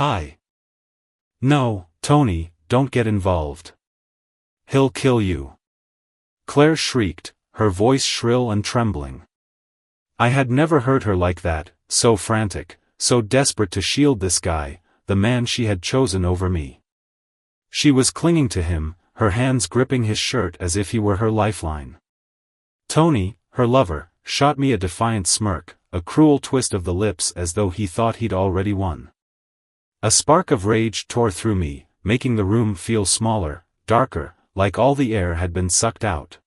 Hi. No, Tony, don't get involved. He'll kill you. Claire shrieked, her voice shrill and trembling. I had never heard her like that, so frantic, so desperate to shield this guy, the man she had chosen over me. She was clinging to him, her hands gripping his shirt as if he were her lifeline. Tony, her lover, shot me a defiant smirk, a cruel twist of the lips as though he thought he'd already won. A spark of rage tore through me, making the room feel smaller, darker, like all the air had been sucked out.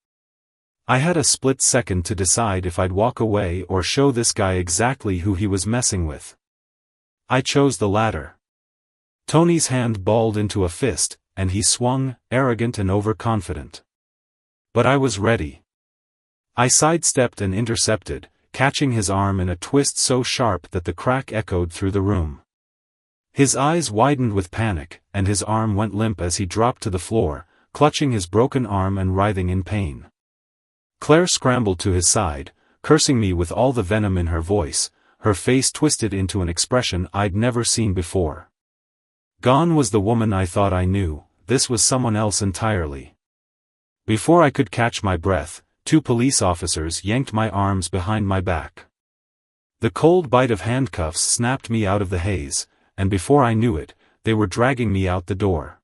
I had a split second to decide if I'd walk away or show this guy exactly who he was messing with. I chose the latter. Tony's hand balled into a fist, and he swung, arrogant and overconfident. But I was ready. I sidestepped and intercepted, catching his arm in a twist so sharp that the crack echoed through the room. His eyes widened with panic, and his arm went limp as he dropped to the floor, clutching his broken arm and writhing in pain. Claire scrambled to his side, cursing me with all the venom in her voice, her face twisted into an expression I'd never seen before. Gone was the woman I thought I knew, this was someone else entirely. Before I could catch my breath, 2 police officers yanked my arms behind my back. The cold bite of handcuffs snapped me out of the haze, and before I knew it, they were dragging me out the door.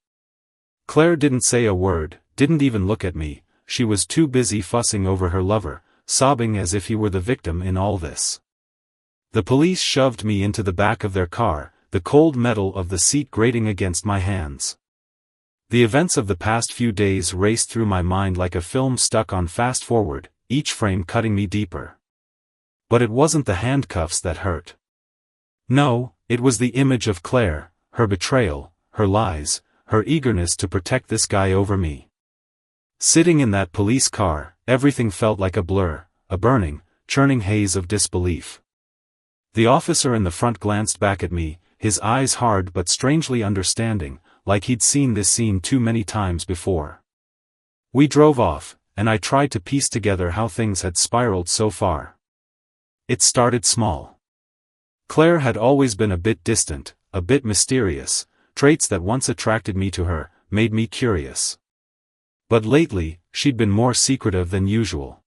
Claire didn't say a word, didn't even look at me, she was too busy fussing over her lover, sobbing as if he were the victim in all this. The police shoved me into the back of their car, the cold metal of the seat grating against my hands. The events of the past few days raced through my mind like a film stuck on fast forward, each frame cutting me deeper. But it wasn't the handcuffs that hurt. No, it was the image of Claire, her betrayal, her lies, her eagerness to protect this guy over me. Sitting in that police car, everything felt like a blur, a burning, churning haze of disbelief. The officer in the front glanced back at me, his eyes hard but strangely understanding, like he'd seen this scene too many times before. We drove off, and I tried to piece together how things had spiraled so far. It started small. Claire had always been a bit distant, a bit mysterious, traits that once attracted me to her, made me curious. But lately, she'd been more secretive than usual.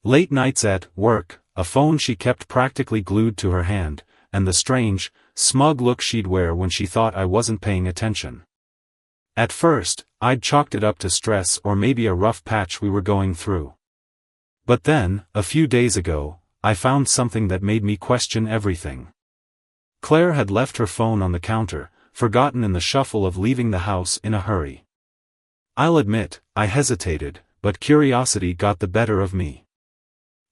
Late nights at work, a phone she kept practically glued to her hand, and the strange, smug look she'd wear when she thought I wasn't paying attention. At first, I'd chalked it up to stress or maybe a rough patch we were going through. But then, a few days ago, I found something that made me question everything. Claire had left her phone on the counter, forgotten in the shuffle of leaving the house in a hurry. I'll admit, I hesitated, but curiosity got the better of me.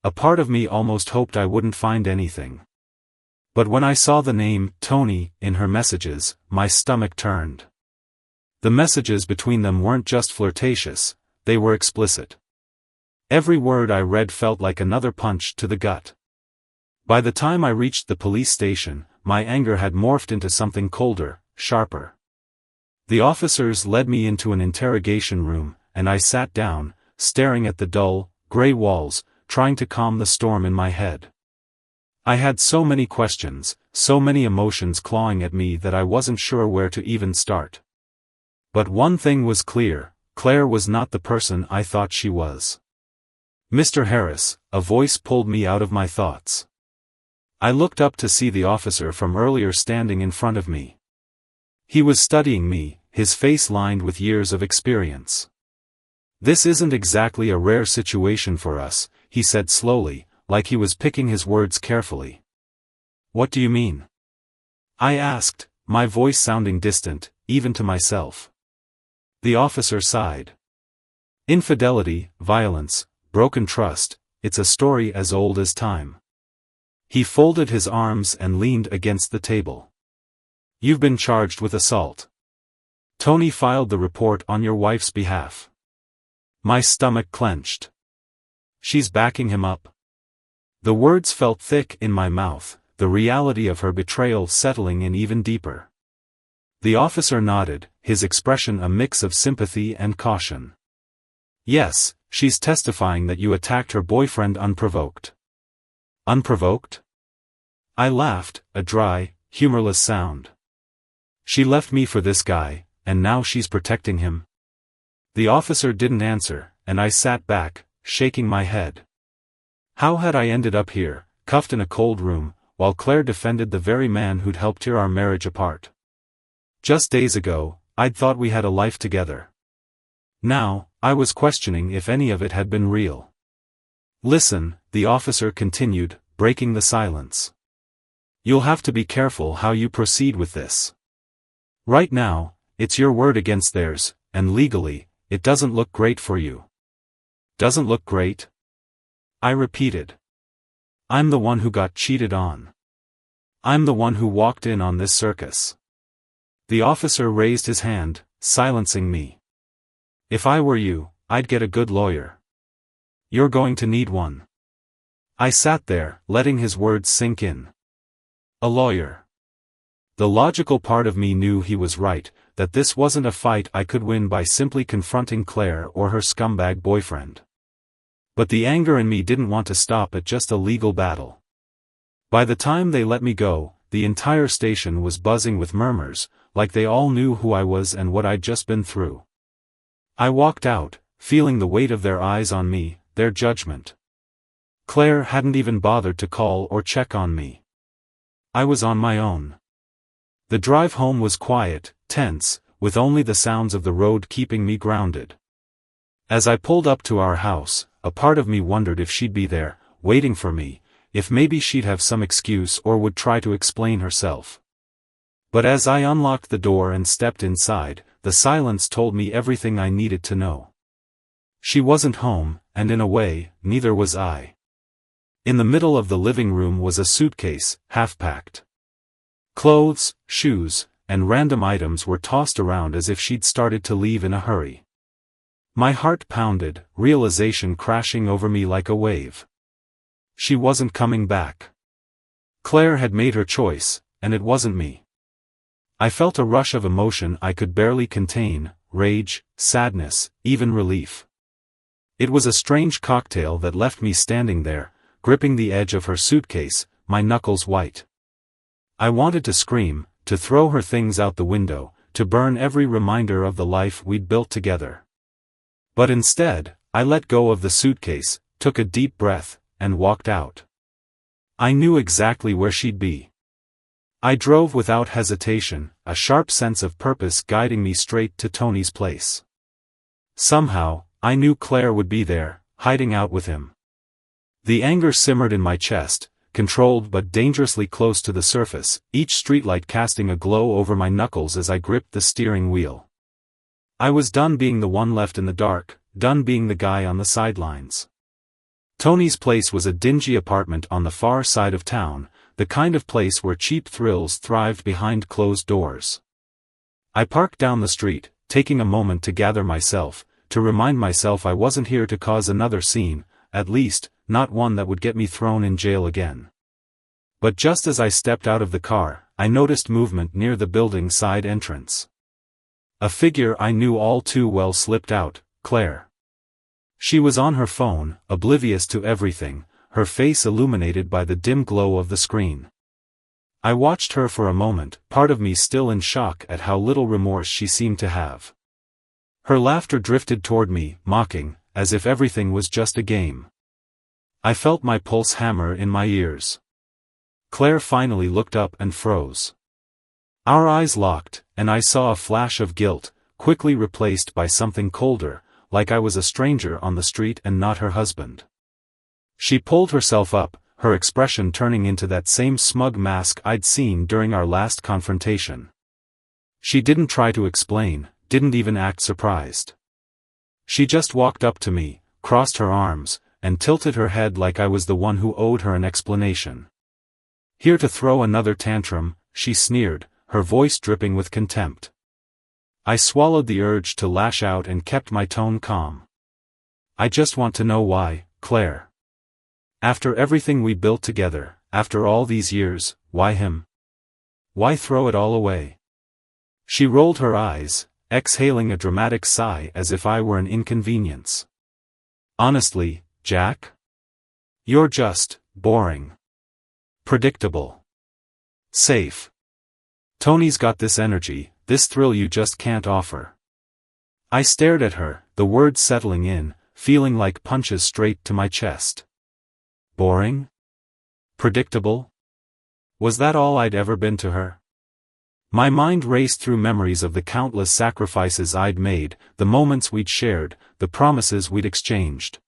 A part of me almost hoped I wouldn't find anything. But when I saw the name, Tony, in her messages, my stomach turned. The messages between them weren't just flirtatious, they were explicit. Every word I read felt like another punch to the gut. By the time I reached the police station, my anger had morphed into something colder, sharper. The officers led me into an interrogation room, and I sat down, staring at the dull, gray walls, trying to calm the storm in my head. I had so many questions, so many emotions clawing at me that I wasn't sure where to even start. But one thing was clear, Claire was not the person I thought she was. "Mr. Harris," a voice pulled me out of my thoughts. I looked up to see the officer from earlier standing in front of me. He was studying me, his face lined with years of experience. "This isn't exactly a rare situation for us," he said slowly, like he was picking his words carefully. "What do you mean?" I asked, my voice sounding distant, even to myself. The officer sighed. "Infidelity, violence, broken trust, it's a story as old as time." He folded his arms and leaned against the table. "You've been charged with assault. Tony filed the report on your wife's behalf." My stomach clenched. "She's backing him up." The words felt thick in my mouth, the reality of her betrayal settling in even deeper. The officer nodded, his expression a mix of sympathy and caution. "Yes, she's testifying that you attacked her boyfriend unprovoked." "Unprovoked?" I laughed, a dry, humorless sound. She left me for this guy, and now she's protecting him? The officer didn't answer, and I sat back, shaking my head. How had I ended up here, cuffed in a cold room, while Claire defended the very man who'd helped tear our marriage apart? Just days ago, I'd thought we had a life together. Now, I was questioning if any of it had been real. Listen, the officer continued, breaking the silence. You'll have to be careful how you proceed with this. Right now, it's your word against theirs, and legally, it doesn't look great for you. Doesn't look great? I repeated. I'm the one who got cheated on. I'm the one who walked in on this circus. The officer raised his hand, silencing me. If I were you, I'd get a good lawyer. You're going to need one. I sat there, letting his words sink in. A lawyer. The logical part of me knew he was right, that this wasn't a fight I could win by simply confronting Claire or her scumbag boyfriend. But the anger in me didn't want to stop at just a legal battle. By the time they let me go, the entire station was buzzing with murmurs, like they all knew who I was and what I'd just been through. I walked out, feeling the weight of their eyes on me, their judgment. Claire hadn't even bothered to call or check on me. I was on my own. The drive home was quiet, tense, with only the sounds of the road keeping me grounded. As I pulled up to our house, a part of me wondered if she'd be there, waiting for me, if maybe she'd have some excuse or would try to explain herself. But as I unlocked the door and stepped inside, the silence told me everything I needed to know. She wasn't home, and in a way, neither was I. In the middle of the living room was a suitcase, half-packed. Clothes, shoes, and random items were tossed around as if she'd started to leave in a hurry. My heart pounded, realization crashing over me like a wave. She wasn't coming back. Claire had made her choice, and it wasn't me. I felt a rush of emotion I could barely contain, rage, sadness, even relief. It was a strange cocktail that left me standing there, gripping the edge of her suitcase, my knuckles white. I wanted to scream, to throw her things out the window, to burn every reminder of the life we'd built together. But instead, I let go of the suitcase, took a deep breath, and walked out. I knew exactly where she'd be. I drove without hesitation, a sharp sense of purpose guiding me straight to Tony's place. Somehow, I knew Claire would be there, hiding out with him. The anger simmered in my chest, controlled but dangerously close to the surface, each streetlight casting a glow over my knuckles as I gripped the steering wheel. I was done being the one left in the dark, done being the guy on the sidelines. Tony's place was a dingy apartment on the far side of town, the kind of place where cheap thrills thrived behind closed doors. I parked down the street, taking a moment to gather myself, to remind myself I wasn't here to cause another scene, at least, not one that would get me thrown in jail again. But just as I stepped out of the car, I noticed movement near the building's side entrance. A figure I knew all too well slipped out, Claire. She was on her phone, oblivious to everything, her face illuminated by the dim glow of the screen. I watched her for a moment, part of me still in shock at how little remorse she seemed to have. Her laughter drifted toward me, mocking, as if everything was just a game. I felt my pulse hammer in my ears. Claire finally looked up and froze. Our eyes locked, and I saw a flash of guilt, quickly replaced by something colder, like I was a stranger on the street and not her husband. She pulled herself up, her expression turning into that same smug mask I'd seen during our last confrontation. She didn't try to explain, didn't even act surprised. She just walked up to me, crossed her arms, and tilted her head like I was the one who owed her an explanation. Here to throw another tantrum, she sneered, her voice dripping with contempt. I swallowed the urge to lash out and kept my tone calm. I just want to know why, Claire. After everything we built together, after all these years, why him? Why throw it all away? She rolled her eyes, exhaling a dramatic sigh as if I were an inconvenience. Honestly, Jack? You're just boring. Predictable. Safe. Tony's got this energy, this thrill you just can't offer. I stared at her, the words settling in, feeling like punches straight to my chest. Boring? Predictable? Was that all I'd ever been to her? My mind raced through memories of the countless sacrifices I'd made, the moments we'd shared, the promises we'd exchanged.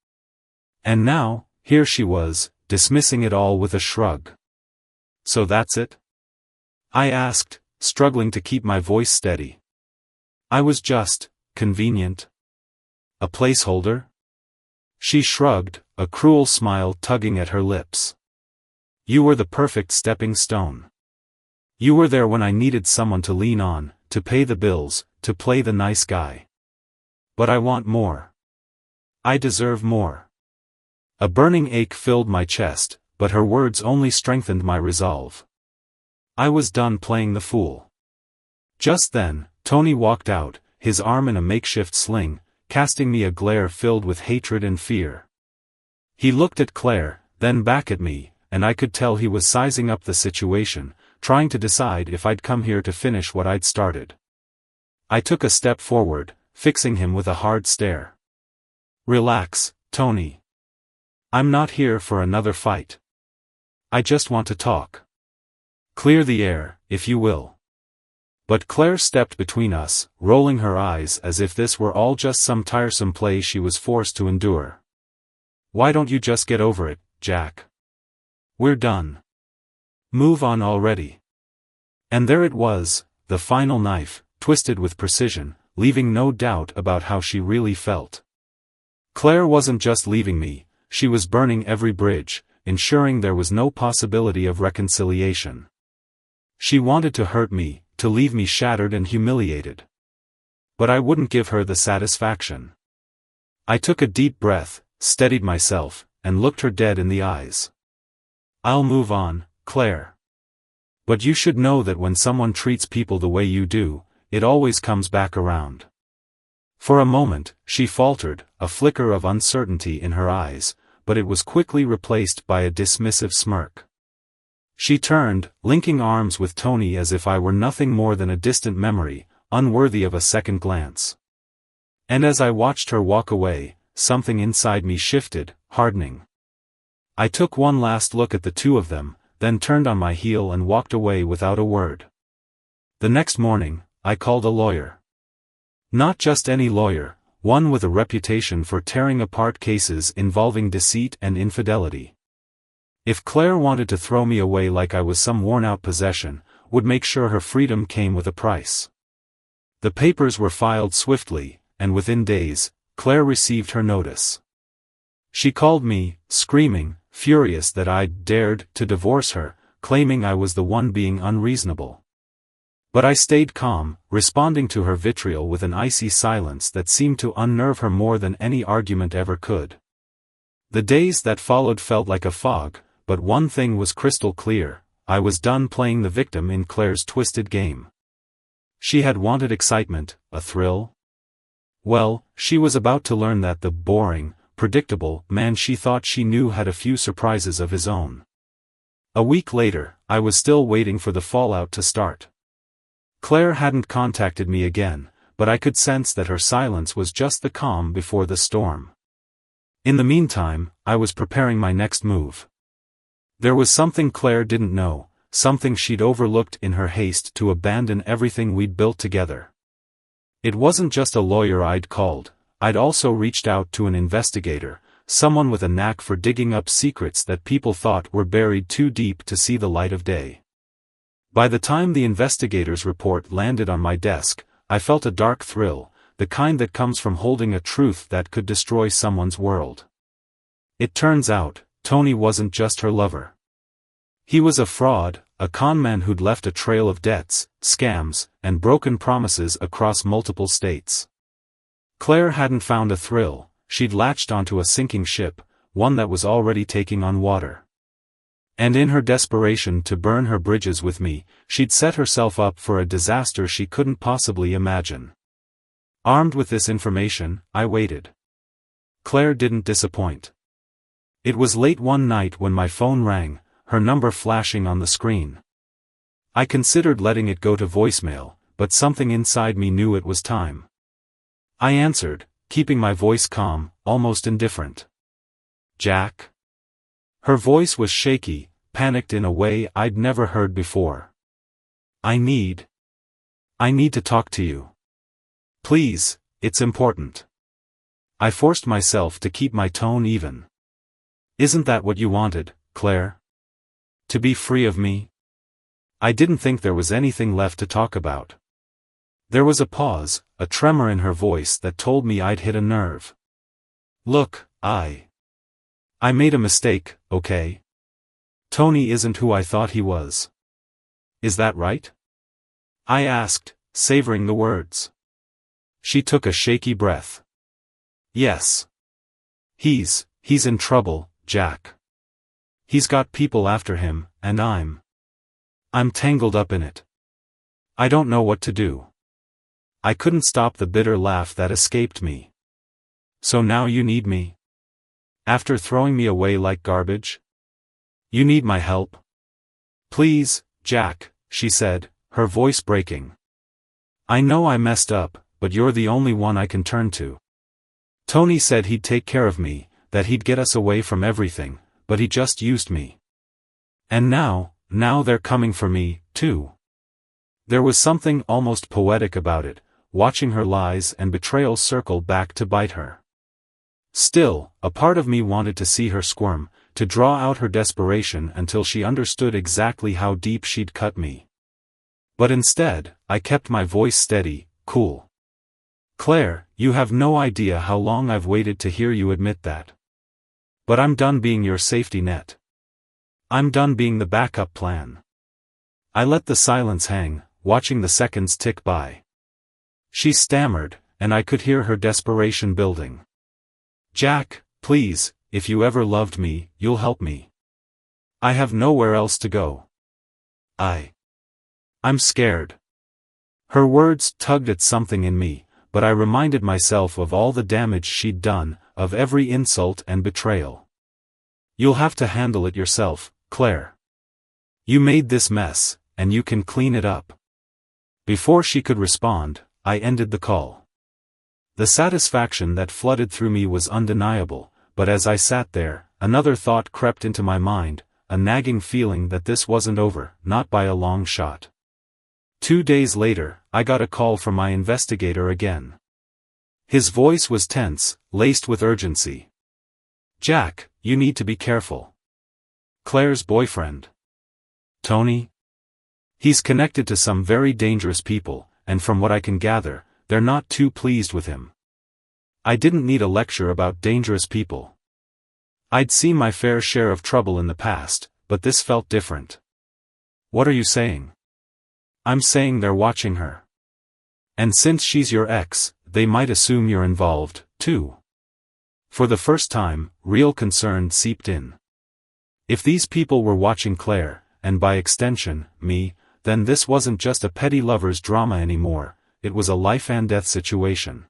And now, here she was, dismissing it all with a shrug. So that's it? I asked, struggling to keep my voice steady. I was just convenient. A placeholder? She shrugged, a cruel smile tugging at her lips. You were the perfect stepping stone. You were there when I needed someone to lean on, to pay the bills, to play the nice guy. But I want more. I deserve more. A burning ache filled my chest, but her words only strengthened my resolve. I was done playing the fool. Just then, Tony walked out, his arm in a makeshift sling, casting me a glare filled with hatred and fear. He looked at Claire, then back at me, and I could tell he was sizing up the situation, trying to decide if I'd come here to finish what I'd started. I took a step forward, fixing him with a hard stare. Relax, Tony. I'm not here for another fight. I just want to talk. Clear the air, if you will. But Claire stepped between us, rolling her eyes as if this were all just some tiresome play she was forced to endure. Why don't you just get over it, Jack? We're done. Move on already. And there it was, the final knife, twisted with precision, leaving no doubt about how she really felt. Claire wasn't just leaving me, she was burning every bridge, ensuring there was no possibility of reconciliation. She wanted to hurt me, to leave me shattered and humiliated. But I wouldn't give her the satisfaction. I took a deep breath, steadied myself, and looked her dead in the eyes. I'll move on, Claire. But you should know that when someone treats people the way you do, it always comes back around. For a moment, she faltered, a flicker of uncertainty in her eyes, but it was quickly replaced by a dismissive smirk. She turned, linking arms with Tony as if I were nothing more than a distant memory, unworthy of a second glance. And as I watched her walk away, something inside me shifted, hardening. I took one last look at the two of them, then turned on my heel and walked away without a word. The next morning, I called a lawyer. Not just any lawyer, one with a reputation for tearing apart cases involving deceit and infidelity. If Claire wanted to throw me away like I was some worn-out possession, would make sure her freedom came with a price. The papers were filed swiftly, and within days, Claire received her notice. She called me, screaming, furious that I'd dared to divorce her, claiming I was the one being unreasonable. But I stayed calm, responding to her vitriol with an icy silence that seemed to unnerve her more than any argument ever could. The days that followed felt like a fog, but one thing was crystal clear, I was done playing the victim in Claire's twisted game. She had wanted excitement, a thrill. Well, she was about to learn that the boring, predictable man she thought she knew had a few surprises of his own. A week later, I was still waiting for the fallout to start. Claire hadn't contacted me again, but I could sense that her silence was just the calm before the storm. In the meantime, I was preparing my next move. There was something Claire didn't know, something she'd overlooked in her haste to abandon everything we'd built together. It wasn't just a lawyer I'd called, I'd also reached out to an investigator, someone with a knack for digging up secrets that people thought were buried too deep to see the light of day. By the time the investigator's report landed on my desk, I felt a dark thrill, the kind that comes from holding a truth that could destroy someone's world. It turns out, Tony wasn't just her lover. He was a fraud, a conman who'd left a trail of debts, scams, and broken promises across multiple states. Claire hadn't found a thrill, she'd latched onto a sinking ship, one that was already taking on water. And in her desperation to burn her bridges with me, she'd set herself up for a disaster she couldn't possibly imagine. Armed with this information, I waited. Claire didn't disappoint. It was late one night when my phone rang, her number flashing on the screen. I considered letting it go to voicemail, but something inside me knew it was time. I answered, keeping my voice calm, almost indifferent. "Jack?" Her voice was shaky, panicked in a way I'd never heard before. I need to talk to you. Please, it's important." I forced myself to keep my tone even. "Isn't that what you wanted, Claire? To be free of me?" I didn't think there was anything left to talk about. There was a pause, a tremor in her voice that told me I'd hit a nerve. "Look, I made a mistake, okay? Tony isn't who I thought he was. Is that right?" I asked, savoring the words. She took a shaky breath. "Yes. He's in trouble, Jack. He's got people after him, and I'm tangled up in it. I don't know what to do." I couldn't stop the bitter laugh that escaped me. "So now you need me? After throwing me away like garbage? You need my help?" "Please, Jack," she said, her voice breaking. "I know I messed up, but you're the only one I can turn to. Tony said he'd take care of me, that he'd get us away from everything, but he just used me. And now they're coming for me, too." There was something almost poetic about it, watching her lies and betrayal circle back to bite her. Still, a part of me wanted to see her squirm, to draw out her desperation until she understood exactly how deep she'd cut me. But instead, I kept my voice steady, cool. "Claire, you have no idea how long I've waited to hear you admit that. But I'm done being your safety net. I'm done being the backup plan." I let the silence hang, watching the seconds tick by. She stammered, and I could hear her desperation building. "Jack, please, if you ever loved me, you'll help me. I have nowhere else to go. I'm scared." Her words tugged at something in me, but I reminded myself of all the damage she'd done, of every insult and betrayal. "You'll have to handle it yourself, Claire. You made this mess, and you can clean it up." Before she could respond, I ended the call. The satisfaction that flooded through me was undeniable, but as I sat there, another thought crept into my mind, a nagging feeling that this wasn't over, not by a long shot. 2 days later, I got a call from my investigator again. His voice was tense, laced with urgency. "Jack, you need to be careful. Claire's boyfriend, Tony? He's connected to some very dangerous people, and from what I can gather, they're not too pleased with him." I didn't need a lecture about dangerous people. I'd seen my fair share of trouble in the past, but this felt different. "What are you saying?" "I'm saying they're watching her. And since she's your ex, they might assume you're involved, too." For the first time, real concern seeped in. If these people were watching Claire, and by extension, me, then this wasn't just a petty lover's drama anymore, it was a life-and-death situation.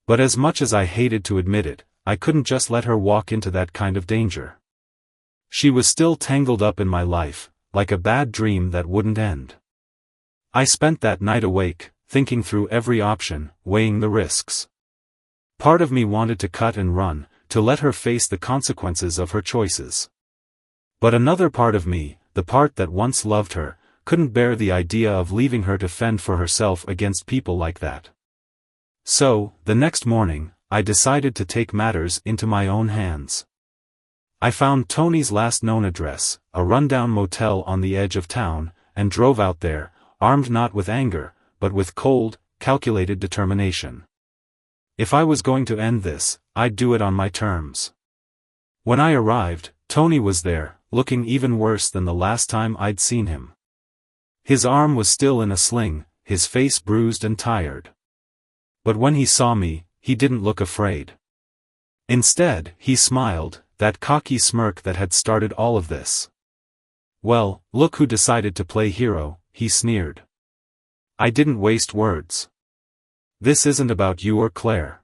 But as much as I hated to admit it, I couldn't just let her walk into that kind of danger. She was still tangled up in my life, like a bad dream that wouldn't end. I spent that night awake, thinking through every option, weighing the risks. Part of me wanted to cut and run, to let her face the consequences of her choices. But another part of me, the part that once loved her, couldn't bear the idea of leaving her to fend for herself against people like that. So, the next morning, I decided to take matters into my own hands. I found Tony's last known address, a rundown motel on the edge of town, and drove out there, armed not with anger, but with cold, calculated determination. If I was going to end this, I'd do it on my terms. When I arrived, Tony was there, looking even worse than the last time I'd seen him. His arm was still in a sling, his face bruised and tired. But when he saw me, he didn't look afraid. Instead, he smiled, that cocky smirk that had started all of this. "Well, look who decided to play hero," he sneered. I didn't waste words. "This isn't about you or Claire.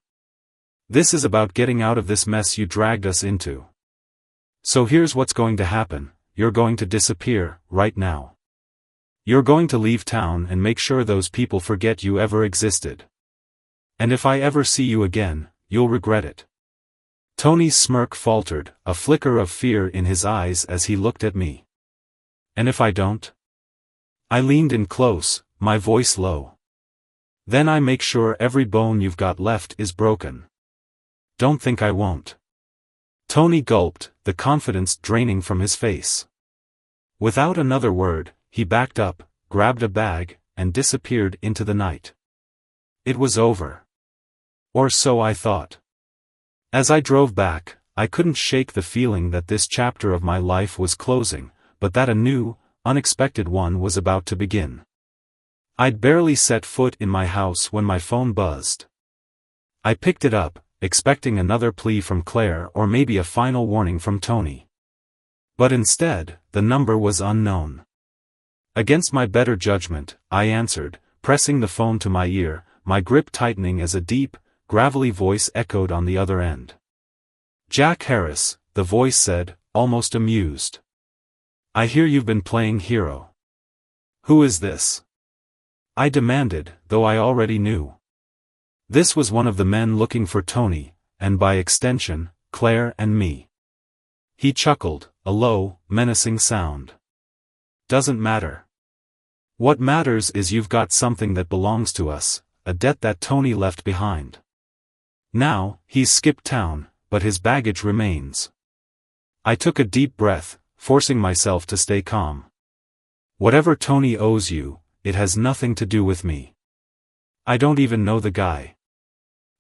This is about getting out of this mess you dragged us into. So here's what's going to happen, you're going to disappear, right now. You're going to leave town and make sure those people forget you ever existed. And if I ever see you again, you'll regret it. Tony's smirk faltered, a flicker of fear in his eyes as he looked at me. And if I don't? I leaned in close, my voice low. Then I make sure every bone you've got left is broken. Don't think I won't. Tony gulped, the confidence draining from his face. Without another word, he backed up, grabbed a bag, and disappeared into the night. It was over. Or so I thought. As I drove back, I couldn't shake the feeling that this chapter of my life was closing, but that a new, unexpected one was about to begin. I'd barely set foot in my house when my phone buzzed. I picked it up, expecting another plea from Claire or maybe a final warning from Tony. But instead, the number was unknown. Against my better judgment, I answered, pressing the phone to my ear, my grip tightening as a deep, gravelly voice echoed on the other end. Jack Harris, the voice said, almost amused. I hear you've been playing hero. Who is this? I demanded, though I already knew. This was one of the men looking for Tony, and by extension, Claire and me. He chuckled, a low, menacing sound. Doesn't matter. What matters is you've got something that belongs to us, a debt that Tony left behind. Now, he's skipped town, but his baggage remains. I took a deep breath, forcing myself to stay calm. Whatever Tony owes you, it has nothing to do with me. I don't even know the guy.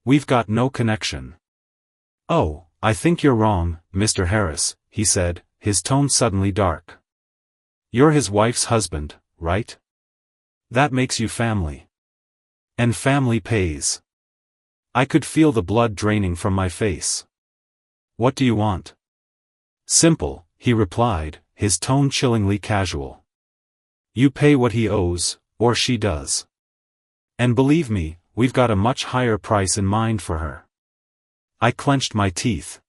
We've got no connection. Oh, I think you're wrong, Mr. Harris, he said, his tone suddenly dark. You're his wife's husband, right? That makes you family. And family pays. I could feel the blood draining from my face. What do you want? Simple, he replied, his tone chillingly casual. You pay what he owes, or she does. And believe me, we've got a much higher price in mind for her. I clenched my teeth.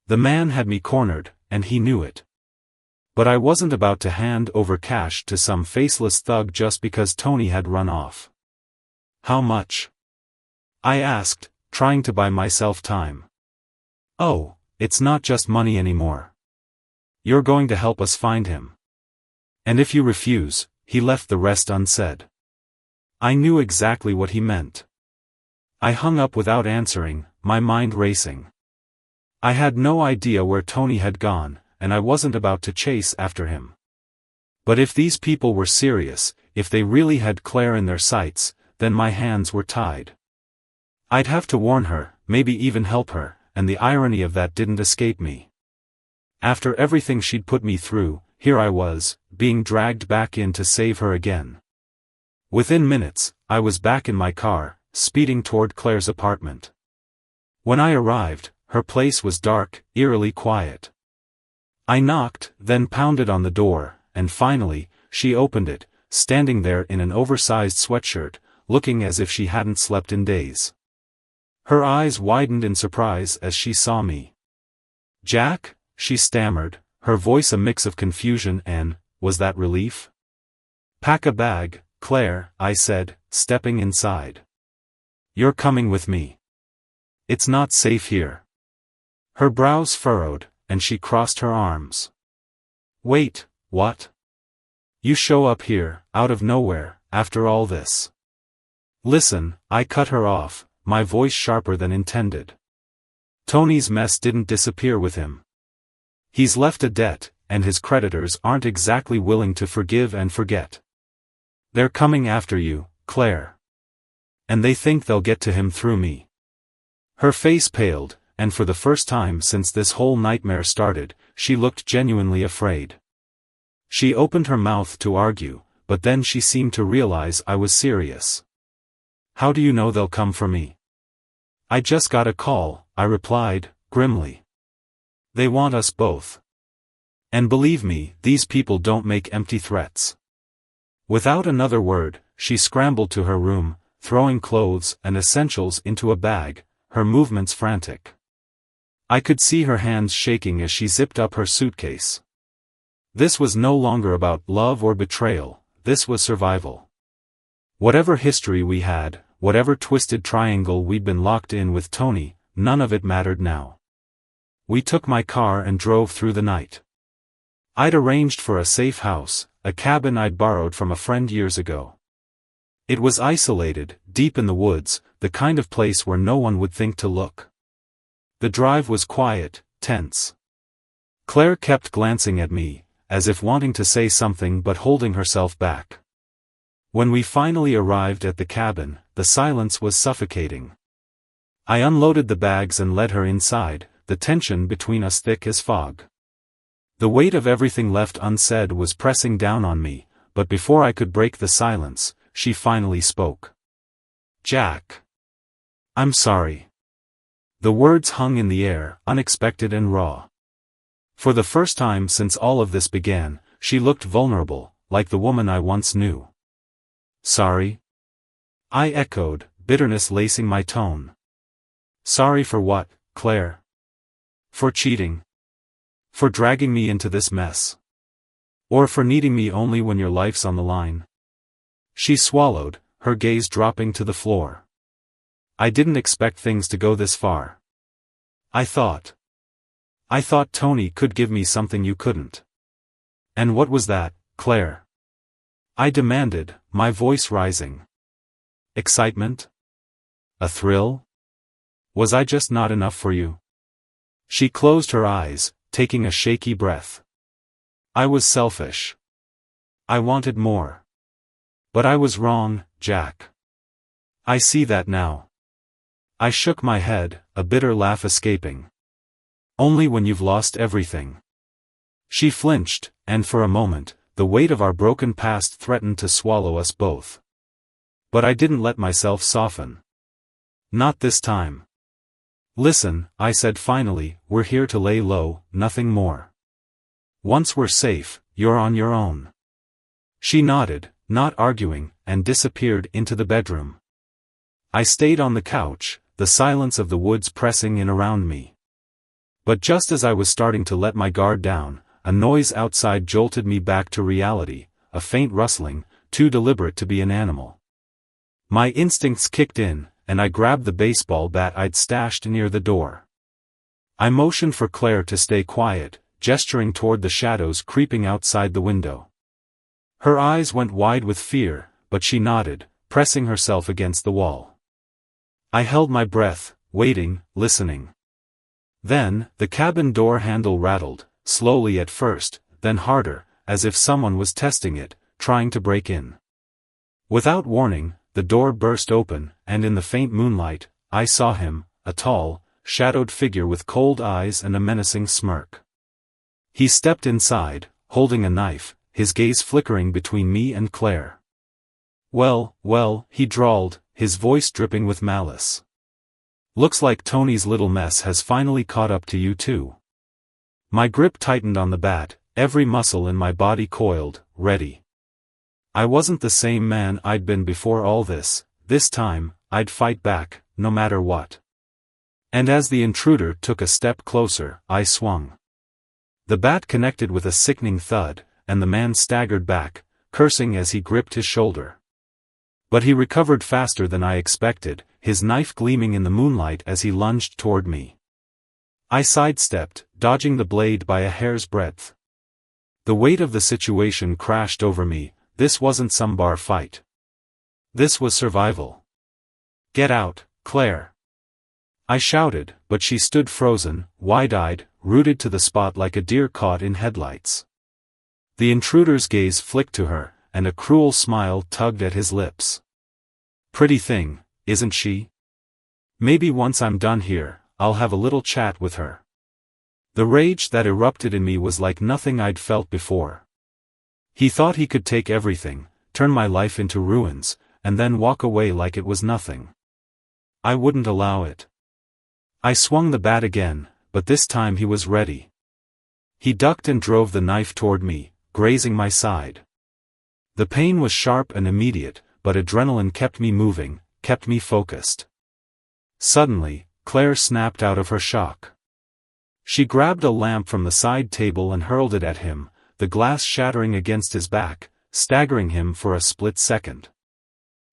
The man had me cornered, and he knew it. But I wasn't about to hand over cash to some faceless thug just because Tony had run off. How much? I asked, trying to buy myself time. Oh, it's not just money anymore. You're going to help us find him. And if you refuse, he left the rest unsaid. I knew exactly what he meant. I hung up without answering, my mind racing. I had no idea where Tony had gone, and I wasn't about to chase after him. But if these people were serious, if they really had Claire in their sights, then my hands were tied. I'd have to warn her, maybe even help her, and the irony of that didn't escape me. After everything she'd put me through, here I was, being dragged back in to save her again. Within minutes, I was back in my car, speeding toward Claire's apartment. When I arrived, her place was dark, eerily quiet. I knocked, then pounded on the door, and finally, she opened it, standing there in an oversized sweatshirt, looking as if she hadn't slept in days. Her eyes widened in surprise as she saw me. Jack, she stammered, her voice a mix of confusion and, was that relief? Pack a bag, Claire, I said, stepping inside. You're coming with me. It's not safe here. Her brows furrowed, and she crossed her arms. Wait, what? You show up here, out of nowhere, after all this. Listen, I cut her off, my voice sharper than intended. Tony's mess didn't disappear with him. He's left a debt, and his creditors aren't exactly willing to forgive and forget. They're coming after you, Claire. And they think they'll get to him through me. Her face paled, and for the first time since this whole nightmare started, she looked genuinely afraid. She opened her mouth to argue, but then she seemed to realize I was serious. How do you know they'll come for me? I just got a call, I replied, grimly. They want us both. And believe me, these people don't make empty threats. Without another word, she scrambled to her room, throwing clothes and essentials into a bag, her movements frantic. I could see her hands shaking as she zipped up her suitcase. This was no longer about love or betrayal, this was survival. Whatever history we had, whatever twisted triangle we'd been locked in with Tony, none of it mattered now. We took my car and drove through the night. I'd arranged for a safe house, a cabin I'd borrowed from a friend years ago. It was isolated, deep in the woods, the kind of place where no one would think to look. The drive was quiet, tense. Claire kept glancing at me, as if wanting to say something but holding herself back. When we finally arrived at the cabin, the silence was suffocating. I unloaded the bags and led her inside, the tension between us thick as fog. The weight of everything left unsaid was pressing down on me, but before I could break the silence, she finally spoke. "Jack. I'm sorry." The words hung in the air, unexpected and raw. For the first time since all of this began, she looked vulnerable, like the woman I once knew. "Sorry?" I echoed, bitterness lacing my tone. "Sorry for what, Claire? For cheating? For dragging me into this mess? Or for needing me only when your life's on the line?" She swallowed, her gaze dropping to the floor. "I didn't expect things to go this far. I thought Tony could give me something you couldn't." "And what was that, Claire?" I demanded, my voice rising. "Excitement? A thrill? Was I just not enough for you?" She closed her eyes, taking a shaky breath. "I was selfish. I wanted more. But I was wrong, Jack. I see that now." I shook my head, a bitter laugh escaping. "Only when you've lost everything." She flinched, and for a moment, the weight of our broken past threatened to swallow us both. But I didn't let myself soften. Not this time. "Listen," I said finally, "we're here to lay low, nothing more. Once we're safe, you're on your own." She nodded, not arguing, and disappeared into the bedroom. I stayed on the couch, the silence of the woods pressing in around me. But just as I was starting to let my guard down, a noise outside jolted me back to reality, a faint rustling, too deliberate to be an animal. My instincts kicked in, and I grabbed the baseball bat I'd stashed near the door. I motioned for Claire to stay quiet, gesturing toward the shadows creeping outside the window. Her eyes went wide with fear, but she nodded, pressing herself against the wall. I held my breath, waiting, listening. Then, the cabin door handle rattled, slowly at first, then harder, as if someone was testing it, trying to break in. Without warning, the door burst open, and in the faint moonlight, I saw him, a tall, shadowed figure with cold eyes and a menacing smirk. He stepped inside, holding a knife, his gaze flickering between me and Claire. Well, he drawled, his voice dripping with malice. "Looks like Tony's little mess has finally caught up to you too." My grip tightened on the bat, every muscle in my body coiled, ready. I wasn't the same man I'd been before all this time, I'd fight back, no matter what. And as the intruder took a step closer, I swung. The bat connected with a sickening thud, and the man staggered back, cursing as he gripped his shoulder. But he recovered faster than I expected, his knife gleaming in the moonlight as he lunged toward me. I sidestepped, dodging the blade by a hair's breadth. The weight of the situation crashed over me. This wasn't some bar fight. This was survival. "Get out, Claire!" I shouted, but she stood frozen, wide-eyed, rooted to the spot like a deer caught in headlights. The intruder's gaze flicked to her, and a cruel smile tugged at his lips. "Pretty thing, isn't she? Maybe once I'm done here, I'll have a little chat with her." The rage that erupted in me was like nothing I'd felt before. He thought he could take everything, turn my life into ruins, and then walk away like it was nothing. I wouldn't allow it. I swung the bat again, but this time he was ready. He ducked and drove the knife toward me, grazing my side. The pain was sharp and immediate, but adrenaline kept me moving, kept me focused. Suddenly, Claire snapped out of her shock. She grabbed a lamp from the side table and hurled it at him, the glass shattering against his back, staggering him for a split second.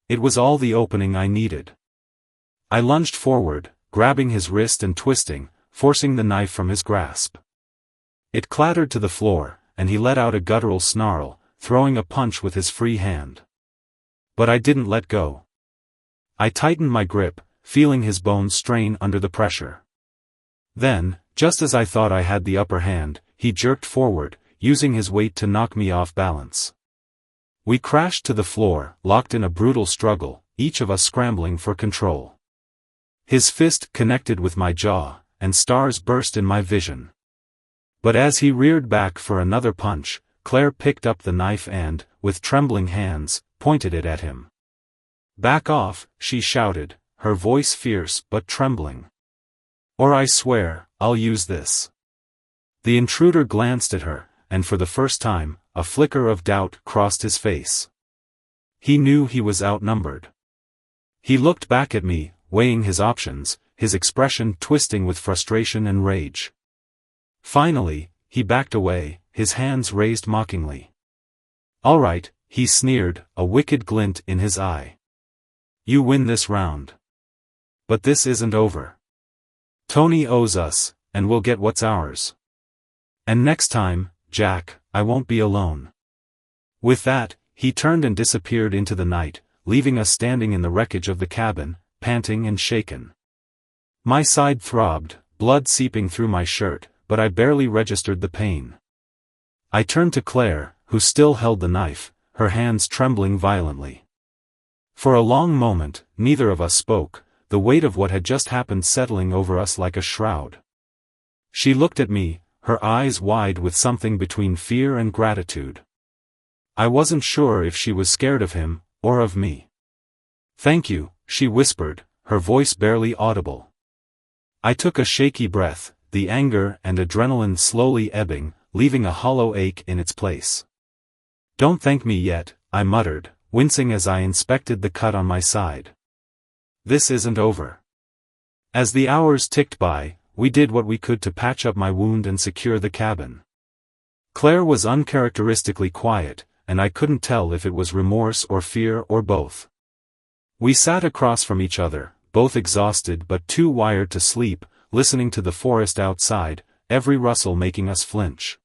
It was all the opening I needed. I lunged forward, grabbing his wrist and twisting, forcing the knife from his grasp. It clattered to the floor, and he let out a guttural snarl, throwing a punch with his free hand. But I didn't let go. I tightened my grip, feeling his bones strain under the pressure. Then, just as I thought I had the upper hand, he jerked forward, using his weight to knock me off balance. We crashed to the floor, locked in a brutal struggle, each of us scrambling for control. His fist connected with my jaw, and stars burst in my vision. But as he reared back for another punch, Claire picked up the knife and, with trembling hands, pointed it at him. "Back off," she shouted, her voice fierce but trembling. "Or I swear, I'll use this." The intruder glanced at her, and for the first time, a flicker of doubt crossed his face. He knew he was outnumbered. He looked back at me, weighing his options, his expression twisting with frustration and rage. Finally, he backed away, his hands raised mockingly. "All right," he sneered, a wicked glint in his eye. "You win this round. But this isn't over. Tony owes us, and we'll get what's ours. And next time, Jack, I won't be alone." With that, he turned and disappeared into the night, leaving us standing in the wreckage of the cabin, panting and shaken. My side throbbed, blood seeping through my shirt, but I barely registered the pain. I turned to Claire, who still held the knife, her hands trembling violently. For a long moment, neither of us spoke, the weight of what had just happened settling over us like a shroud. She looked at me, her eyes wide with something between fear and gratitude. I wasn't sure if she was scared of him, or of me. "Thank you," she whispered, her voice barely audible. I took a shaky breath, the anger and adrenaline slowly ebbing, leaving a hollow ache in its place. "Don't thank me yet," I muttered, wincing as I inspected the cut on my side. "This isn't over." As the hours ticked by, we did what we could to patch up my wound and secure the cabin. Claire was uncharacteristically quiet, and I couldn't tell if it was remorse or fear or both. We sat across from each other, both exhausted but too wired to sleep, listening to the forest outside, every rustle making us flinch.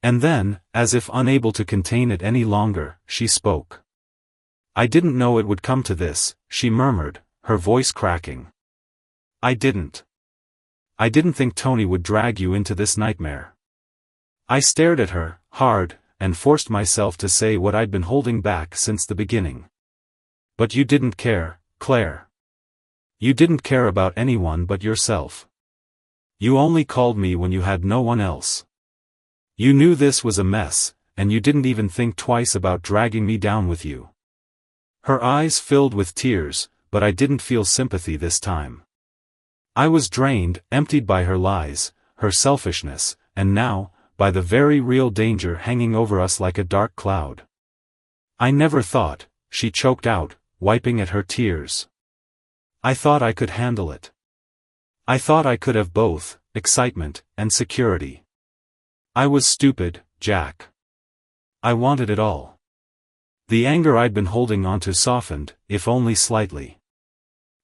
And then, as if unable to contain it any longer, she spoke. "I didn't know it would come to this," she murmured, her voice cracking. I didn't think Tony would drag you into this nightmare." I stared at her, hard, and forced myself to say what I'd been holding back since the beginning. "But you didn't care, Claire. You didn't care about anyone but yourself. You only called me when you had no one else. You knew this was a mess, and you didn't even think twice about dragging me down with you." Her eyes filled with tears, but I didn't feel sympathy this time. I was drained, emptied by her lies, her selfishness, and now, by the very real danger hanging over us like a dark cloud. "I never thought," she choked out, wiping at her tears. "I thought I could handle it. I thought I could have both, excitement, and security. I was stupid, Jack. I wanted it all." The anger I'd been holding onto softened, if only slightly.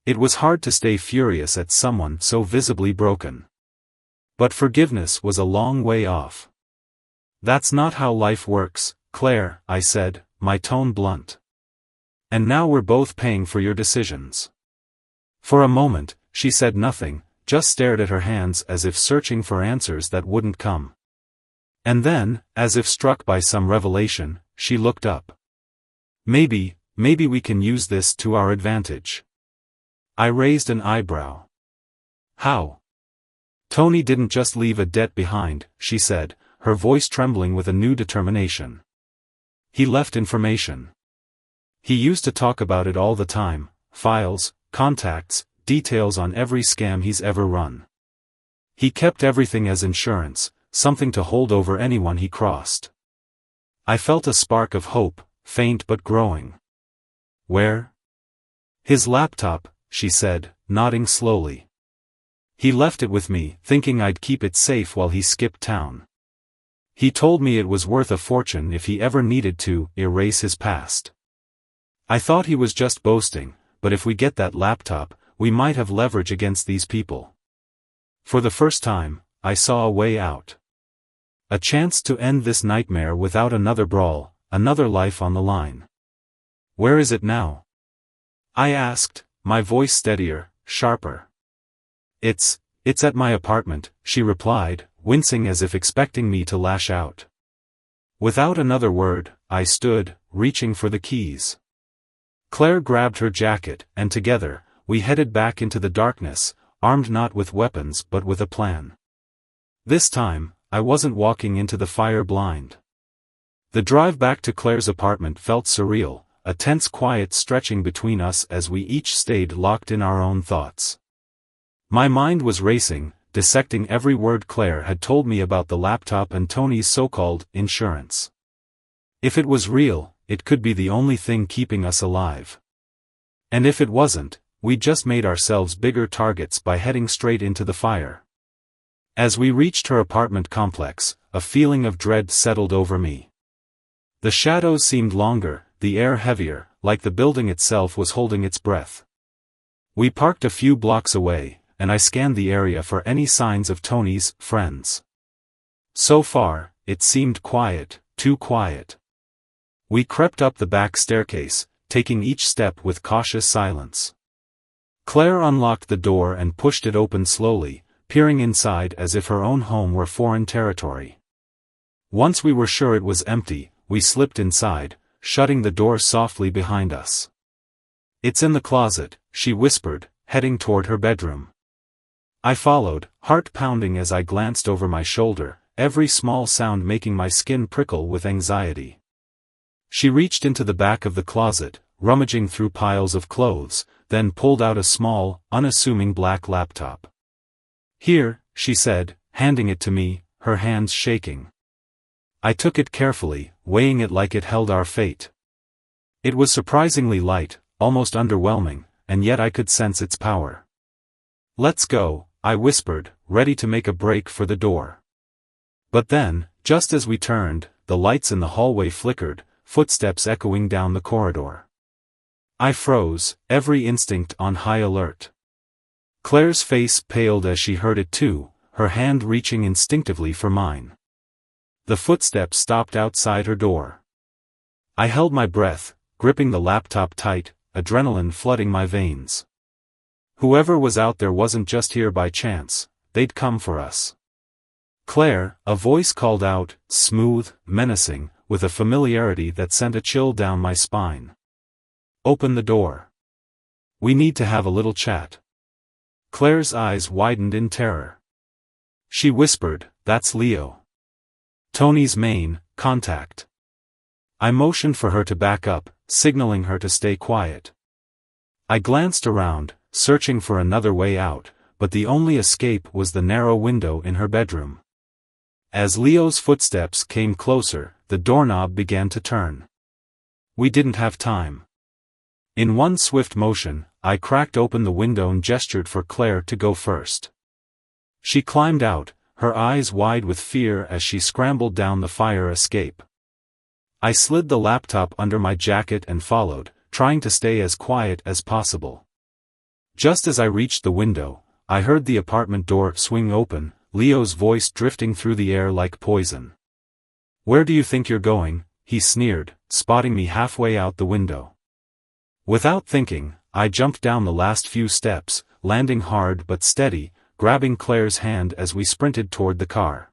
It was hard to stay furious at someone so visibly broken. But forgiveness was a long way off. "That's not how life works, Claire," I said, my tone blunt. "And now we're both paying for your decisions." For a moment, she said nothing, just stared at her hands as if searching for answers that wouldn't come. And then, as if struck by some revelation, she looked up. Maybe we can use this to our advantage." I raised an eyebrow. "How?" "Tony didn't just leave a debt behind," she said, her voice trembling with a new determination. "He left information. He used to talk about it all the time, files, contacts, details on every scam he's ever run. He kept everything as insurance, something to hold over anyone he crossed." I felt a spark of hope, faint but growing. "Where?" "His laptop," she said, nodding slowly. "He left it with me, thinking I'd keep it safe while he skipped town. He told me it was worth a fortune if he ever needed to erase his past. I thought he was just boasting, but if we get that laptop, we might have leverage against these people. For the first time, I saw a way out. A chance to end this nightmare without another brawl, another life on the line. Where is it now? I asked, my voice steadier, sharper. It's at my apartment, she replied, wincing as if expecting me to lash out. Without another word, I stood, reaching for the keys. Claire grabbed her jacket, and together, we headed back into the darkness, armed not with weapons but with a plan. This time, I wasn't walking into the fire blind. The drive back to Claire's apartment felt surreal, a tense quiet stretching between us as we each stayed locked in our own thoughts. My mind was racing, dissecting every word Claire had told me about the laptop and Tony's so-called insurance. If it was real, it could be the only thing keeping us alive. And if it wasn't, we just made ourselves bigger targets by heading straight into the fire. As we reached her apartment complex, a feeling of dread settled over me. The shadows seemed longer, the air heavier, like the building itself was holding its breath. We parked a few blocks away, and I scanned the area for any signs of Tony's friends. So far, it seemed quiet, too quiet. We crept up the back staircase, taking each step with cautious silence. Claire unlocked the door and pushed it open slowly, peering inside as if her own home were foreign territory. Once we were sure it was empty, we slipped inside, shutting the door softly behind us. "It's in the closet," she whispered, heading toward her bedroom. I followed, heart pounding as I glanced over my shoulder, every small sound making my skin prickle with anxiety. She reached into the back of the closet, rummaging through piles of clothes, then pulled out a small, unassuming black laptop. "Here," she said, handing it to me, her hands shaking. I took it carefully, weighing it like it held our fate. It was surprisingly light, almost underwhelming, and yet I could sense its power. "Let's go," I whispered, ready to make a break for the door. But then, just as we turned, the lights in the hallway flickered, footsteps echoing down the corridor. I froze, every instinct on high alert. Claire's face paled as she heard it too, her hand reaching instinctively for mine. The footsteps stopped outside her door. I held my breath, gripping the laptop tight, adrenaline flooding my veins. Whoever was out there wasn't just here by chance, they'd come for us. "Claire," a voice called out, smooth, menacing, with a familiarity that sent a chill down my spine. "Open the door. We need to have a little chat." Claire's eyes widened in terror. She whispered, "That's Leo. Tony's main contact." I motioned for her to back up, signaling her to stay quiet. I glanced around, searching for another way out, but the only escape was the narrow window in her bedroom. As Leo's footsteps came closer, the doorknob began to turn. We didn't have time. In one swift motion, I cracked open the window and gestured for Claire to go first. She climbed out, her eyes wide with fear as she scrambled down the fire escape. I slid the laptop under my jacket and followed, trying to stay as quiet as possible. Just as I reached the window, I heard the apartment door swing open, Leo's voice drifting through the air like poison. "Where do you think you're going?" he sneered, spotting me halfway out the window. Without thinking, I jumped down the last few steps, landing hard but steady, grabbing Claire's hand as we sprinted toward the car.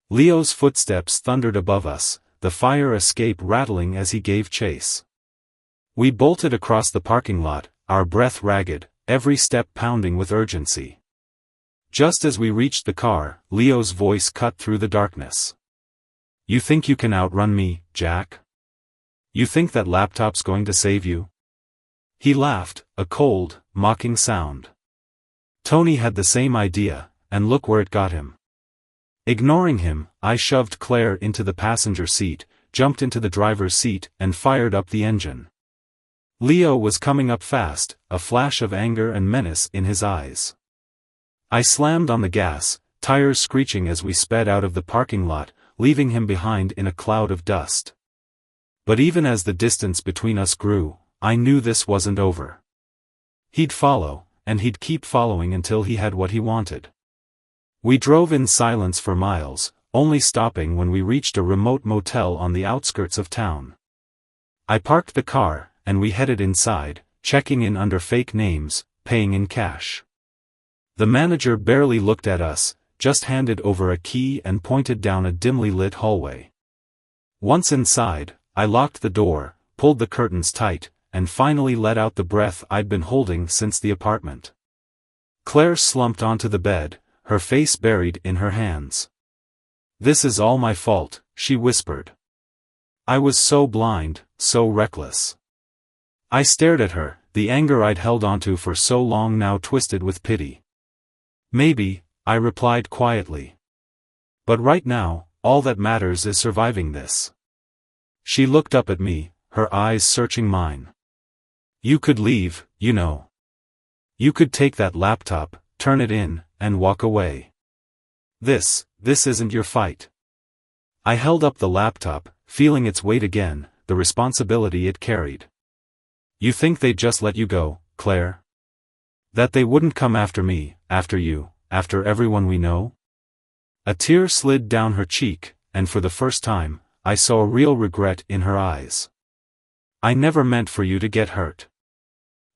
Leo's footsteps thundered above us, the fire escape rattling as he gave chase. We bolted across the parking lot, our breath ragged, every step pounding with urgency. Just as we reached the car, Leo's voice cut through the darkness. "You think you can outrun me, Jack? You think that laptop's going to save you?" He laughed, a cold, mocking sound. Tony had the same idea, and look where it got him. Ignoring him, I shoved Claire into the passenger seat, jumped into the driver's seat, and fired up the engine. Leo was coming up fast, a flash of anger and menace in his eyes. I slammed on the gas, tires screeching as we sped out of the parking lot, leaving him behind in a cloud of dust. But even as the distance between us grew, I knew this wasn't over. He'd follow, and he'd keep following until he had what he wanted. We drove in silence for miles, only stopping when we reached a remote motel on the outskirts of town. I parked the car, and we headed inside, checking in under fake names, paying in cash. The manager barely looked at us, just handed over a key and pointed down a dimly lit hallway. Once inside, I locked the door, pulled the curtains tight, and finally let out the breath I'd been holding since the apartment. Claire slumped onto the bed, her face buried in her hands. "This is all my fault," she whispered. "I was so blind, so reckless." I stared at her, the anger I'd held onto for so long now twisted with pity. "Maybe," I replied quietly. "But right now, all that matters is surviving this." She looked up at me, her eyes searching mine. "You could leave, you know. You could take that laptop, turn it in, and walk away. This isn't your fight." I held up the laptop, feeling its weight again, the responsibility it carried. "You think they'd just let you go, Claire? That they wouldn't come after me, after you, after everyone we know?" A tear slid down her cheek, and for the first time, I saw real regret in her eyes. "I never meant for you to get hurt.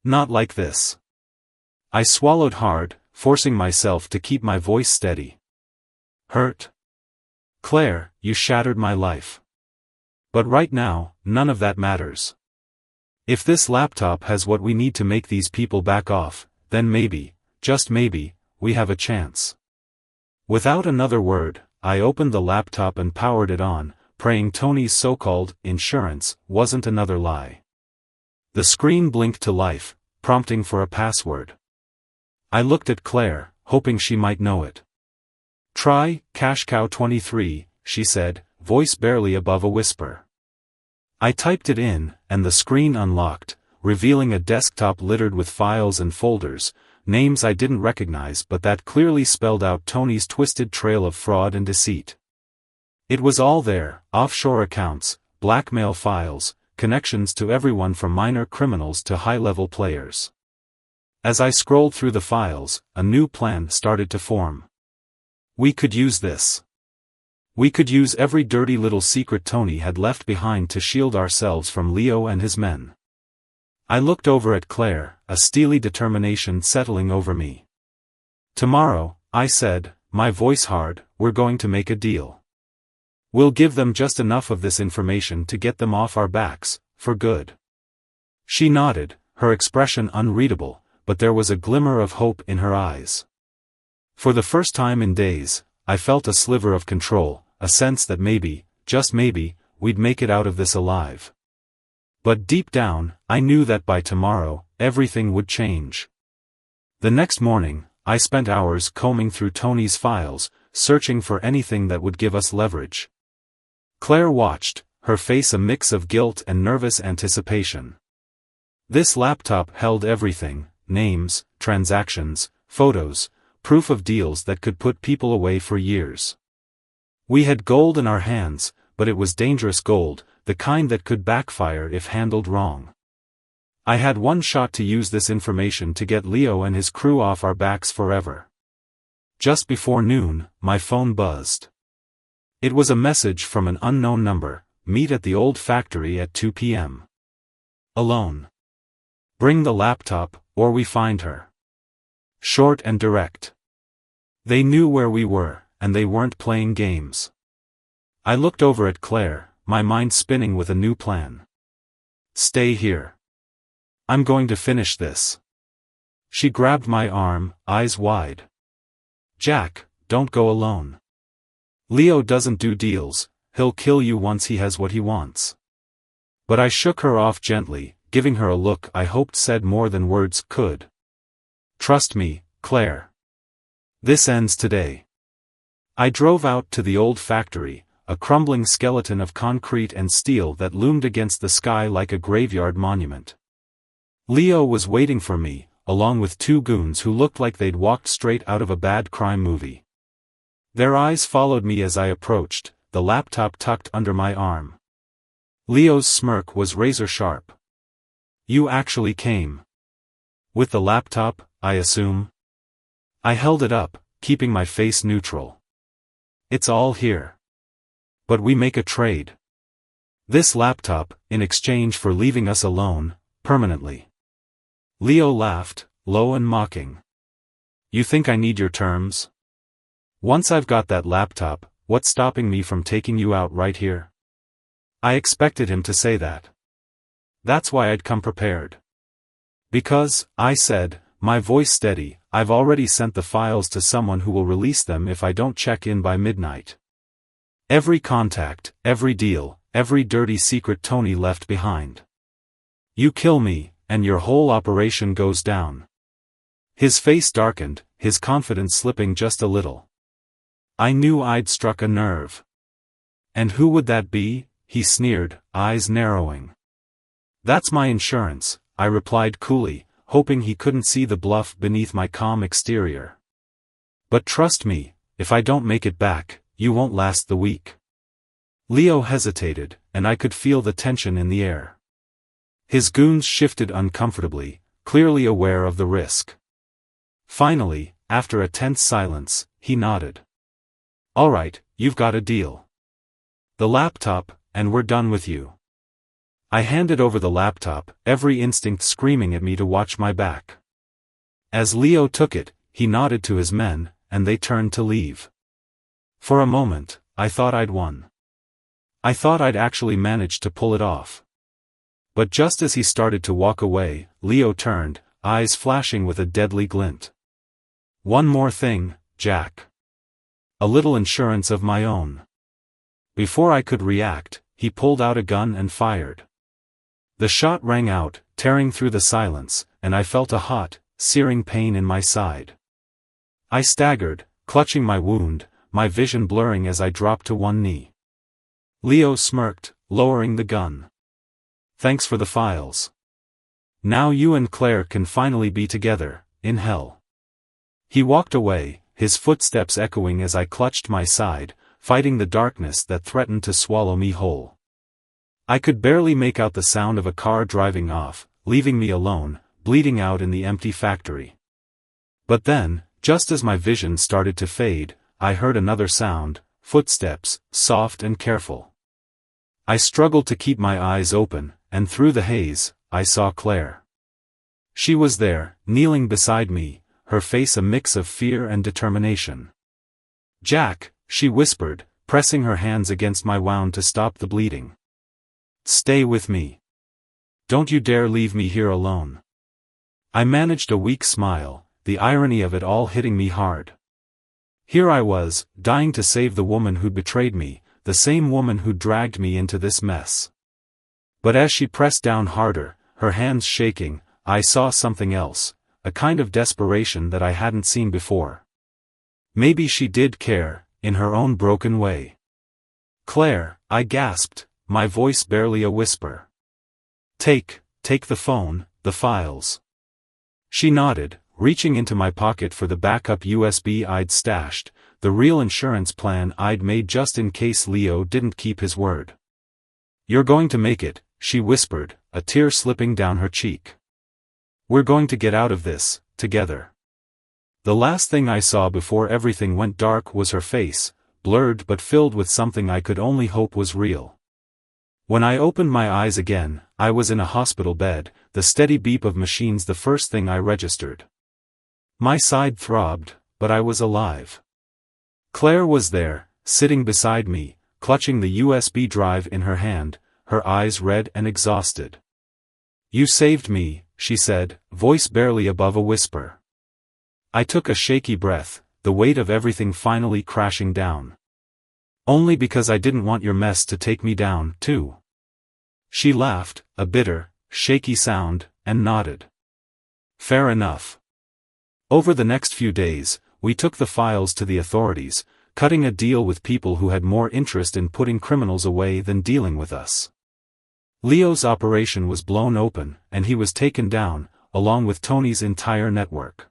Not like this." I swallowed hard, forcing myself to keep my voice steady. "Hurt? Claire, you shattered my life. But right now, none of that matters. If this laptop has what we need to make these people back off, then maybe, just maybe, we have a chance." Without another word, I opened the laptop and powered it on, praying Tony's so-called insurance wasn't another lie. The screen blinked to life, prompting for a password. I looked at Claire, hoping she might know it. "Try CashCow23, she said, voice barely above a whisper. I typed it in, and the screen unlocked, revealing a desktop littered with files and folders, names I didn't recognize but that clearly spelled out Tony's twisted trail of fraud and deceit. It was all there: offshore accounts, blackmail files, connections to everyone from minor criminals to high-level players. As I scrolled through the files, a new plan started to form. We could use this. We could use every dirty little secret Tony had left behind to shield ourselves from Leo and his men. I looked over at Claire, a steely determination settling over me. "Tomorrow," I said, my voice hard, "we're going to make a deal. We'll give them just enough of this information to get them off our backs, for good." She nodded, her expression unreadable, but there was a glimmer of hope in her eyes. For the first time in days, I felt a sliver of control, a sense that maybe, just maybe, we'd make it out of this alive. But deep down, I knew that by tomorrow, everything would change. The next morning, I spent hours combing through Tony's files, searching for anything that would give us leverage. Claire watched, her face a mix of guilt and nervous anticipation. This laptop held everything: names, transactions, photos, proof of deals that could put people away for years. We had gold in our hands, but it was dangerous gold, the kind that could backfire if handled wrong. I had one shot to use this information to get Leo and his crew off our backs forever. Just before noon, my phone buzzed. It was a message from an unknown number: "Meet at the old factory at 2 p.m. Alone. Bring the laptop, or we find her." Short and direct. They knew where we were, and they weren't playing games. I looked over at Claire, my mind spinning with a new plan. "Stay here. I'm going to finish this." She grabbed my arm, eyes wide. "Jack, don't go alone. Leo doesn't do deals, he'll kill you once he has what he wants." But I shook her off gently, giving her a look I hoped said more than words could. "Trust me, Claire. This ends today." I drove out to the old factory, a crumbling skeleton of concrete and steel that loomed against the sky like a graveyard monument. Leo was waiting for me, along with two goons who looked like they'd walked straight out of a bad crime movie. Their eyes followed me as I approached, the laptop tucked under my arm. Leo's smirk was razor-sharp. "You actually came. With the laptop, I assume?" I held it up, keeping my face neutral. "It's all here. But we make a trade. This laptop, in exchange for leaving us alone, permanently." Leo laughed, low and mocking. "You think I need your terms? Once I've got that laptop, what's stopping me from taking you out right here?" I expected him to say that. That's why I'd come prepared. "Because," I said, my voice steady, "I've already sent the files to someone who will release them if I don't check in by midnight. Every contact, every deal, every dirty secret Tony left behind. You kill me, and your whole operation goes down." His face darkened, his confidence slipping just a little. I knew I'd struck a nerve. "And who would that be?" he sneered, eyes narrowing. "That's my insurance," I replied coolly, hoping he couldn't see the bluff beneath my calm exterior. "But trust me, if I don't make it back, you won't last the week." Leo hesitated, and I could feel the tension in the air. His goons shifted uncomfortably, clearly aware of the risk. Finally, after a tense silence, he nodded. "All right, you've got a deal. The laptop, and we're done with you." I handed over the laptop, every instinct screaming at me to watch my back. As Leo took it, he nodded to his men, and they turned to leave. For a moment, I thought I'd won. I thought I'd actually managed to pull it off. But just as he started to walk away, Leo turned, eyes flashing with a deadly glint. "One more thing, Jack. A little insurance of my own." Before I could react, he pulled out a gun and fired. The shot rang out, tearing through the silence, and I felt a hot, searing pain in my side. I staggered, clutching my wound, my vision blurring as I dropped to one knee. Leo smirked, lowering the gun. "Thanks for the files. Now you and Claire can finally be together, in hell." He walked away, his footsteps echoing as I clutched my side, fighting the darkness that threatened to swallow me whole. I could barely make out the sound of a car driving off, leaving me alone, bleeding out in the empty factory. But then, just as my vision started to fade, I heard another sound, footsteps, soft and careful. I struggled to keep my eyes open, and through the haze, I saw Claire. She was there, kneeling beside me, her face a mix of fear and determination. "Jack," she whispered, pressing her hands against my wound to stop the bleeding. "Stay with me. Don't you dare leave me here alone." I managed a weak smile, the irony of it all hitting me hard. Here I was, dying to save the woman who'd betrayed me, the same woman who'd dragged me into this mess. But as she pressed down harder, her hands shaking, I saw something else, a kind of desperation that I hadn't seen before. Maybe she did care, in her own broken way. "Claire," I gasped, my voice barely a whisper. Take the phone, the files." She nodded, reaching into my pocket for the backup USB I'd stashed, the real insurance plan I'd made just in case Leo didn't keep his word. "You're going to make it," she whispered, a tear slipping down her cheek. "We're going to get out of this, together." The last thing I saw before everything went dark was her face, blurred but filled with something I could only hope was real. When I opened my eyes again, I was in a hospital bed, the steady beep of machines the first thing I registered. My side throbbed, but I was alive. Claire was there, sitting beside me, clutching the USB drive in her hand, her eyes red and exhausted. "You saved me," she said, voice barely above a whisper. I took a shaky breath, the weight of everything finally crashing down. "Only because I didn't want your mess to take me down, too." She laughed, a bitter, shaky sound, and nodded. "Fair enough." Over the next few days, we took the files to the authorities, cutting a deal with people who had more interest in putting criminals away than dealing with us. Leo's operation was blown open, and he was taken down, along with Tony's entire network.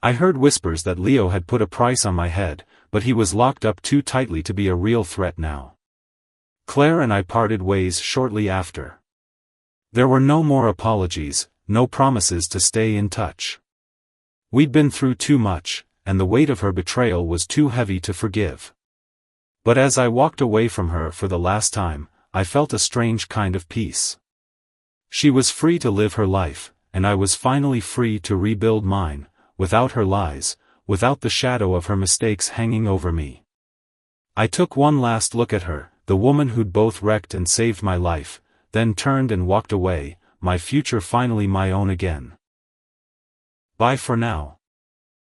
I heard whispers that Leo had put a price on my head, but he was locked up too tightly to be a real threat now. Claire and I parted ways shortly after. There were no more apologies, no promises to stay in touch. We'd been through too much, and the weight of her betrayal was too heavy to forgive. But as I walked away from her for the last time, I felt a strange kind of peace. She was free to live her life, and I was finally free to rebuild mine, without her lies, without the shadow of her mistakes hanging over me. I took one last look at her, the woman who'd both wrecked and saved my life, then turned and walked away, my future finally my own again. Bye for now.